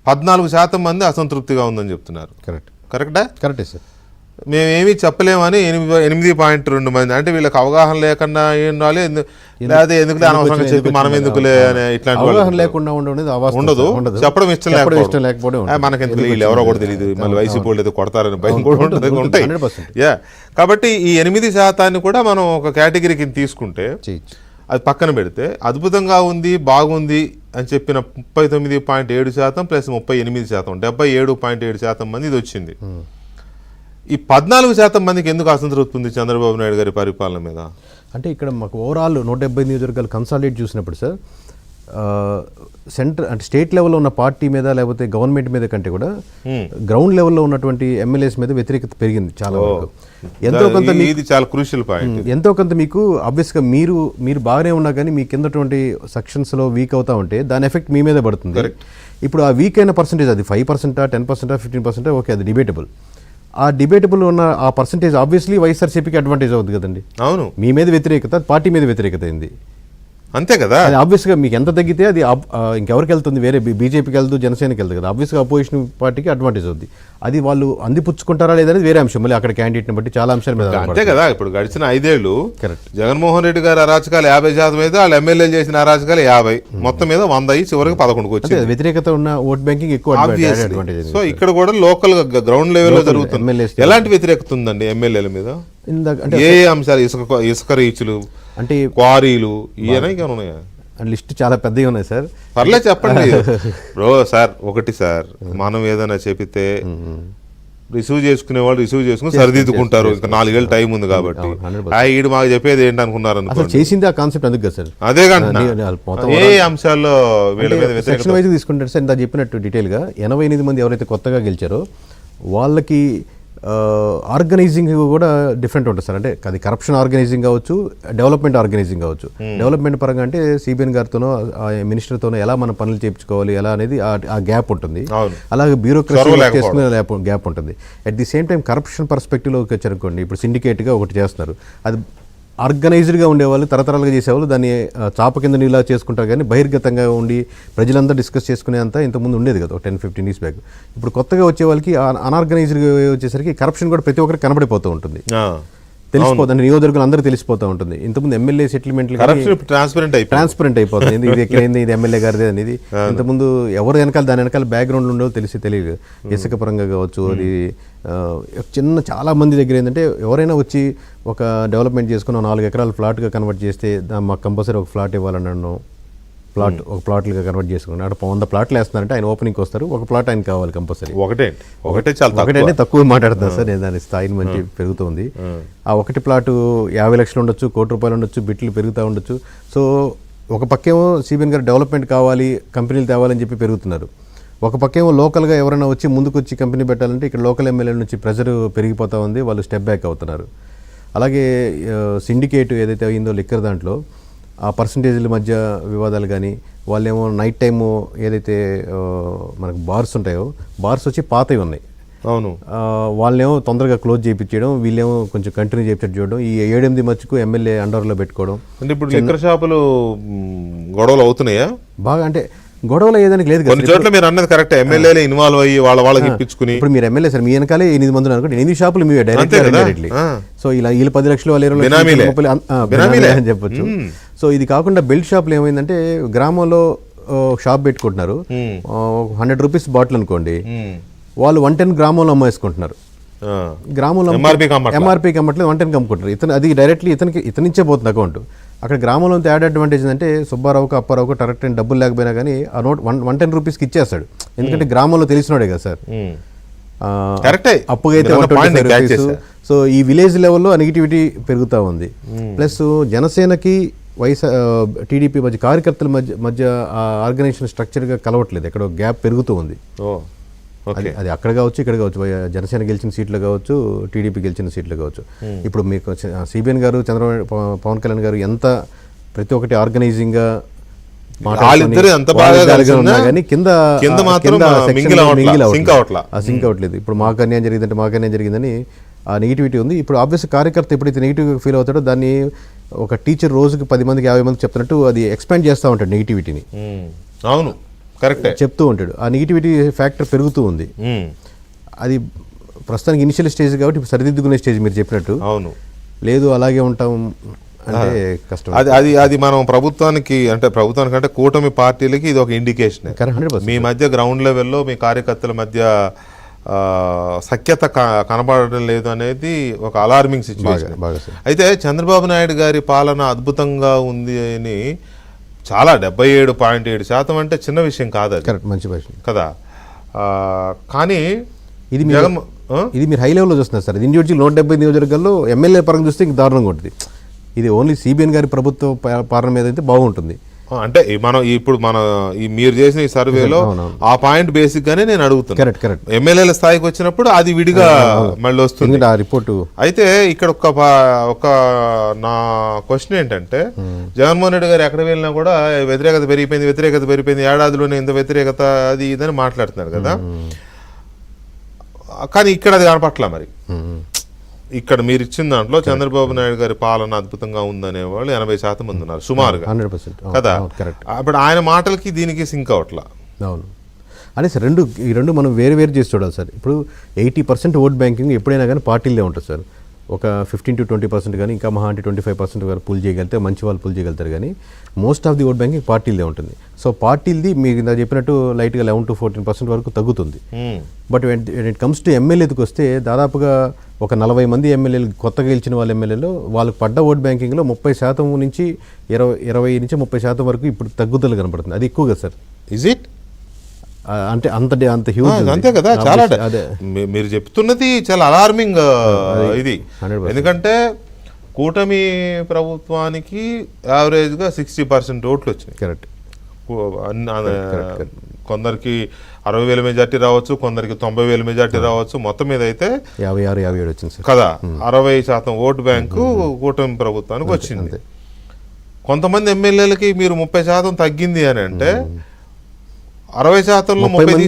14% మంది అసంతృప్తిగా ఉందని చెప్తున్నారు. కరెక్టా? కరెక్టే సార్. మేమేమీ చెప్పలేమని 8.2 మంది. అంటే వీళ్ళకి అవగాహన లేకుండా ఏం రాలే, లేదా ఎందుకులే అనవసరంగా చెప్పి మనం ఎందుకులే అని ఇట్లాంటి అవగాహన లేకుండా ఉండదు, చెప్పడం ఇష్టం లేకపోవడం. మనకెందుకు వీళ్ళు ఎవరో కూడా తెలియదు, మళ్ళీ వైసీపీ వాళ్ళు ఏదో కొడతారని భయం కూడా ఉంటాయి. యా, కాబట్టి ఈ 8% కూడా మనం ఒక కేటగిరీ కింద తీసుకుంటే అది పక్కన పెడితే అద్భుతంగా ఉంది, బాగుంది అని చెప్పిన 39.7% ప్లస్ 38%, 77.7% మంది ఇది వచ్చింది. ఈ 14% మందికి ఎందుకు అసంతృప్తి ఉంది చంద్రబాబు నాయుడు గారి పరిపాలన మీద? అంటే ఇక్కడ మాకు ఓవరాల్ 170 నియోజకవర్గాలు కన్సాలిడేట్ చూసినప్పుడు సార్, సెంటర్ అంటే స్టేట్ లెవెల్లో ఉన్న పార్టీ మీద లేకపోతే గవర్నమెంట్ మీద కంటే కూడా గ్రౌండ్ లెవెల్లో ఉన్నటువంటి ఎమ్మెల్యేస్ మీద వ్యతిరేకత పెరిగింది చాలా వరకు. ఎంతో కొంత ఇది చాలా క్రూషియల్ పాయింట్. ఎంతో కొంత మీకు ఆబ్వియస్గా మీరు బాగానే ఉన్నా కానీ మీ కిందటువంటి సెక్షన్స్లో వీక్ అవుతా ఉంటే దాని ఎఫెక్ట్ మీ మీద పడుతుంది. ఇప్పుడు ఆ వీక్ అయిన పర్సంటేజ్ అది 5%, 10%, 15%, ఓకే, అది డిబేటబుల్. ఆ డిబేటబుల్ ఉన్న ఆ పర్సంటేజ్ ఆబ్వియస్లీ వైఎస్ఆర్సీపీకి అడ్వాంటేజ్ అవుతుంది కదండి. అవును, మీ మీద వ్యతిరేకత పార్టీ మీద వ్యతిరేకత అయింది, అంతే కదా. అది ఆబ్వియస్గా మీకు ఎంత తగ్గితే అది ఇంకెవరికి వెళ్తుంది, వేరే బీజేపీకి వెళ్తుంది, జనసేనకి వెళ్తుంది కదా. ఆబ్వియస్గా అపోజిషన్ పార్టీకి అడ్వాంటేజ్ అవుతుంది. అది వాళ్ళు అందిపుచ్చుకుంటారా లేదనేది వేరే అంశం, మళ్ళీ అక్కడ క్యాండిడేట్ని బట్టి చాలా అంశాల మీద. అంతే కదా. ఇప్పుడు గడిచిన 5 ఏళ్ళు జగన్మోహన్ రెడ్డి గారి అరాచకాలు 50% అయితే వాళ్ళు ఎమ్మెల్యేలు చేసిన అరాచకాలు 50, మొత్తం మీద 100 అయ్యి చివరికి 11కు వచ్చింది. వ్యతిరేకత ఉన్న ఓట్ బ్యాంకింగ్ ఎక్కువ అడ్వాంటేజ్. సో ఇక్కడ కూడా లోకల్ గ్రౌండ్ లెవెల్లో జరుగుతుంది. ఎలాంటి వ్యతిరేకత ఉందండి ఎమ్మెల్యేల మీద? ఏ అంశాలు? ఇసుక రీచులు అంటే క్వారీలు, ఉన్నాయా? లిస్ట్ చాలా పెద్దగా ఉన్నాయి సార్. పర్లేదు చెప్పండి సార్. ఒకటి సార్, మనం ఏదైనా చెబితే రిసీవ్ చేసుకునే వాళ్ళు రిసీవ్ చేసుకుని సరిదిద్దుకుంటారు. ఇంకా 4 ఏళ్ళు టైం ఉంది కాబట్టి. ఈడు మాకు చెప్పేది ఏంటి అనుకున్నారు అనుకో, చేసింది ఆ కాన్సెప్ట్ అందుకు కదా సార్. అదే కానీ ఏ అంశాల్లో వీళ్ళ మీద సెక్షన్ వైజ్ తీసుకుంటారు సార్. ఇంత చెప్పినట్టు డీటెయిల్గా 88 మంది ఎవరైతే కొత్తగా గెలిచారో వాళ్ళకి ఆర్గనైజింగ్ కూడా డిఫరెంట్ ఉంటుంది సార్. అంటే అది కరప్షన్ ఆర్గనైజింగ్ కావచ్చు, డెవలప్మెంట్ ఆర్గనైజింగ్ కావచ్చు. డెవలప్మెంట్ పరంగా అంటే సిబిఎన్ గారితోనో మినిస్టర్తోనో ఎలా మనం పనులు చేయించుకోవాలి ఎలా అనేది ఆ గ్యాప్ ఉంటుంది. అలాగే బ్యూరోక్రసీ చేసుకునే గ్యాప్ ఉంటుంది. At the same time corruption పర్స్పెక్టివ్లోకి వచ్చారనుకోండి, ఇప్పుడు సిండికేట్గా ఒకటి చేస్తున్నారు, అది ఆర్గనైజ్డ్గా ఉండేవాళ్ళు తరతరాలుగా చేసేవాళ్ళు దాన్ని చాప కింద నీలా చేసుకుంటారు. కానీ బహిర్గతంగా ఉండి ప్రజలంతా డిస్కస్ చేసుకునేంత ఇంతకుముందు ఉండేది కదా 10-15 years బ్యాక్. ఇప్పుడు కొత్తగా వచ్చే వాళ్ళకి అనార్గనైజ్డ్గా వచ్చేసరికి కరప్షన్ కూడా ప్రతి ఒక్కరికి కనబడిపోతూ ఉంటుంది, తెలిసిపోతుంది. నియోజకవర్గాలు అందరూ తెలిసిపోతూ ఉంటుంది. ఇంతకుముందు ఎమ్మెల్యే సెటిల్మెంట్లు ట్రాన్స్పరెంట్ అయిపోతుంది. ఇది ఎక్కడైంది, ఇది ఎమ్మెల్యే గారిది అనేది. ఇంతకుముందు ఎవరు వెనకాల దాని వెనకాల బ్యాక్గ్రౌండ్ ఉండో తెలియదు. ఇసుక పరంగా కావచ్చు, అది చాలా మంది దగ్గర ఏంటంటే ఎవరైనా వచ్చి ఒక డెవలప్మెంట్ చేసుకుని 4 ఎకరాల ఫ్లాట్గా కన్వర్ట్ చేస్తే మాకు కంపల్సరీ ఒక ఫ్లాట్ ఇవ్వాలన్నాను. ఒక ప్లాట్లుగా కన్వర్ట్ చేసుకున్నాను. అక్కడ 100 ప్లాట్లు వేస్తున్నారంటే ఆయన ఓపెనింగ్కి వస్తారు, ఒక ప్లాట్ ఆయన కావాలి కంపల్సరీ. ఒకటే తక్కువ మాట్లాడుతున్నాను సార్ నేను, దాని స్థాయిని మంచి పెరుగుతుంది. ఆ ఒకటి ప్లాటు 50 లక్షలు ఉండొచ్చు, ₹1 కోటి ఉండొచ్చు, బిట్లు పెరుగుతూ ఉండొచ్చు. సో ఒక పక్కేమో సిబిఎన్ గారు డెవలప్మెంట్ కావాలి, కంపెనీలు తేవాలని చెప్పి పెరుగుతున్నారు. ఒక పక్కేమో లోకల్గా ఎవరైనా వచ్చి ముందుకు వచ్చి కంపెనీ పెట్టాలంటే ఇక్కడ లోకల్ ఎమ్మెల్యేల నుంచి ప్రెజర్ పెరిగిపోతూ ఉంది, వాళ్ళు స్టెప్ బ్యాక్ అవుతున్నారు. అలాగే సిండికేట్ ఏదైతే అయిందో లిక్కర్ దాంట్లో ఆ పర్సంటేజ్ల మధ్య వివాదాలు కానీ, వాళ్ళేమో నైట్ టైము ఏదైతే మనకు బార్స్ ఉంటాయో బార్స్ వచ్చి పాతవి ఉన్నాయి. అవును, వాళ్ళేమో తొందరగా క్లోజ్ చేయించడం, వీళ్ళేమో కొంచెం కంటిన్యూ చేయించడం చూడడం, ఈ 7-8 మధ్యకు ఎమ్మెల్యే అండర్లో పెట్టుకోవడం. అంటే ఇప్పుడు లిక్కర్ షాపులు గొడవలు అవుతున్నాయా బాగా? అంటే గొడవలు ఏదానికి లేదు కొన్ని చోట్ల మీరు అన్నది కరెక్ట్, ఎమ్మెల్యేలు ఇన్వాల్వ్ అయ్యి వాళ్ళకి ఇప్పించుకుని. ఇప్పుడు మీరు ఎమ్మెల్యే సార్, మీ వెనకాలే 8 మంది అనుకోండి, 8 షాపులు మీవే డైరెక్ట్లీ. సో ఇలా వీళ్ళు 10 లక్షలు వాళ్ళు 20 అని చెప్పొచ్చు. సో ఇది కాకుండా బెల్ట్ షాపులు ఏమైందంటే గ్రామంలో షాప్ పెట్టుకుంటున్నారు, 100 రూపీస్ బాటిల్ అనుకోండి, వాళ్ళు 110 గ్రామంలో అమ్మేసుకుంటున్నారు. గ్రామంలో ఎంఆర్పీకి అమ్మట్లేదు, 110కి అమ్ముకుంటారు. అది డైరెక్ట్లీ ఇతనిచ్చే పోతుంది అకౌంట్. అక్కడ గ్రామంలో యాడ్ అడ్వాంటేజ్ ఏంటంటే సుబ్బారావుకు అప్పారావుకు కరెక్ట్ డబ్బులు లేకపోయినా కానీ ఆ నోట్ 110 రూపీస్కి ఇచ్చేస్తాడు. ఎందుకంటే గ్రామంలో తెలిసినోడే కదా సార్, అప్పుగా అయితే 125 రూపీస్. సో ఈ విలేజ్ లెవెల్లో నెగిటివిటీ పెరుగుతూ ఉంది. ప్లస్ జనసేనకి టీడీపీ మధ్య కార్యకర్తల మధ్య ఆర్గనైజేషన్ స్ట్రక్చర్గా కలవట్లేదు, ఎక్కడో గ్యాప్ పెరుగుతూ ఉంది. అది అక్కడ కావచ్చు, ఇక్కడ కావచ్చు, జనసేన గెలిచిన సీట్లు కావచ్చు, టీడీపీ గెలిచిన సీట్లు కావచ్చు. ఇప్పుడు మీకు సిబిఎన్ గారు, చంద్రబాబు, పవన్ కళ్యాణ్ గారు ఎంత ప్రతి ఒక్కటి ఆర్గనైజింగ్గా కానీ కింద సింక్ అవట్లేదు. ఇప్పుడు మాకు అన్యాయం జరిగిందంటే మాకు అన్యాయం జరిగిందని ఆ నెగిటివిటీ ఉంది. ఇప్పుడు ఆబ్వియస్ కార్యకర్త ఎప్పుడైతే నెగిటివ్గా ఫీల్ అవుతాడో దాన్ని ఒక టీచర్ రోజుకి 10 మందికి 50 మందికి చెప్తున్నట్టు అది ఎక్స్పాండ్ చేస్తూ ఉంటాడు నెగిటివిటీని. అవును, కరెక్టే. చెప్తూ ఉంటాడు. ఆ నెగిటివిటీ ఫ్యాక్టర్ పెరుగుతూ ఉంది. అది ప్రస్తుతానికి ఇనిషియల్ స్టేజ్ కాబట్టి ఇప్పుడు సరిదిద్దుకునే స్టేజ్ మీరు చెప్పినట్టు. అవును, లేదు అలాగే ఉంటాం అంటే కష్టం. అది మనం ప్రభుత్వానికి అంటే కూటమి పార్టీలకి ఇది ఒక ఇండికేషన్. 100%. మీ మధ్య గ్రౌండ్ లెవెల్లో మీ కార్యకర్తల మధ్య సఖ్యత కనబడడం లేదు అనేది ఒక అలార్మింగ్ సిచ్యువేషన్. అయితే చంద్రబాబు నాయుడు గారి పాలన అద్భుతంగా ఉంది అని చాలా 77.7% అంటే చిన్న విషయం కాదు అది. కరెక్ట్, మంచి విషయం కదా. కానీ ఇది మీరు హై లెవెల్లో చూస్తున్నారు సార్. ఇది ఇండివిజువల్ 170 నియోజకవర్గాల్లో ఎమ్మెల్యే పరంగా చూస్తే ఇంక దారుణంగా ఉంటుంది. ఇది ఓన్లీ సిబిఎన్ గారి ప్రభుత్వ పాలన మీద అయితే బాగుంటుంది. అంటే మన మీరు చేసిన ఈ సర్వేలో ఆ పాయింట్ బేసిక్ గానే నేను అడుగుతున్నాను. కరెక్ట్. ఎమ్మెల్యేల స్థాయికి వచ్చినప్పుడు అది విడిగా మళ్ళీ వస్తుంది ఆ రిపోర్టు. అయితే ఇక్కడ ఒక నా క్వశ్చన్ ఏంటంటే, జగన్మోహన్ రెడ్డి గారు ఎక్కడ వెళ్ళినా కూడా వ్యతిరేకత పెరిగిపోయింది, ఏడాదిలోనే ఇంత వ్యతిరేకత అది ఇదని మాట్లాడుతున్నారు కదా. కానీ ఇక్కడ అది కనపట్ల. మరి ఇక్కడ మీరు ఇచ్చిన దాంట్లో చంద్రబాబు నాయుడు గారి పాలన అద్భుతంగా ఉందనే వాళ్ళు 80% మంది ఉన్నారు సుమారుగా. 100% కదా. అప్పుడు ఆయన మాటలకి దీనికి సింక్ అవట్లా. అవును. అదే సార్, ఈ రెండు మనం వేరు చేసి చూడాలి సార్. ఇప్పుడు 80% ఓట్ బ్యాంకింగ్ ఎప్పుడైనా కానీ పార్టీలే ఉంటుంది సార్. ఒక 15 to 20% కానీ ఇంకా మహా అంటే 25% వరకు పుల్ చేయగలిగితే మంచి వాళ్ళు పుల్ చేయగలుగుతారు. కానీ most of the vote banking పార్టీలదే ఉంటుంది. సో పార్టీలది మీరు ఇందా చెప్పినట్టు లైట్గా 11 to 14% వరకు తగ్గుతుంది. బట్ ఇట్ కమ్స్ టు ఎమ్మెల్యేకి వస్తే దాదాపుగా ఒక 40 మంది ఎమ్మెల్యేలు కొత్తగా గెలిచిన వాళ్ళ ఎమ్మెల్యేలు వాళ్ళకి పడ్డ ఓట్ బ్యాంకింగ్లో 30% నుంచి 20 నుంచి 30% వరకు ఇప్పుడు తగ్గుదల కనపడుతుంది. అది ఎక్కువ కదా సార్. Is it? అంటే అంత హ్యూజ్. అంతే కదా. చాలా మీరు చెప్తున్నది చాలా అలార్మింగ్ ఇది. ఎందుకంటే కూటమి ప్రభుత్వానికి యావరేజ్గా 60% ఓట్లు వచ్చినాయి. కరెక్ట్. కొందరికి 60,000 మెజార్టీ రావచ్చు, కొందరికి 90,000 మెజార్టీ రావచ్చు. మొత్తం మీద అయితే 56-57 వచ్చింది కదా. 60% ఓటు బ్యాంకు కూటమి ప్రభుత్వానికి వచ్చింది. కొంతమంది ఎమ్మెల్యేలకి మీరు 30% తగ్గింది అని అంటే 60%లో 30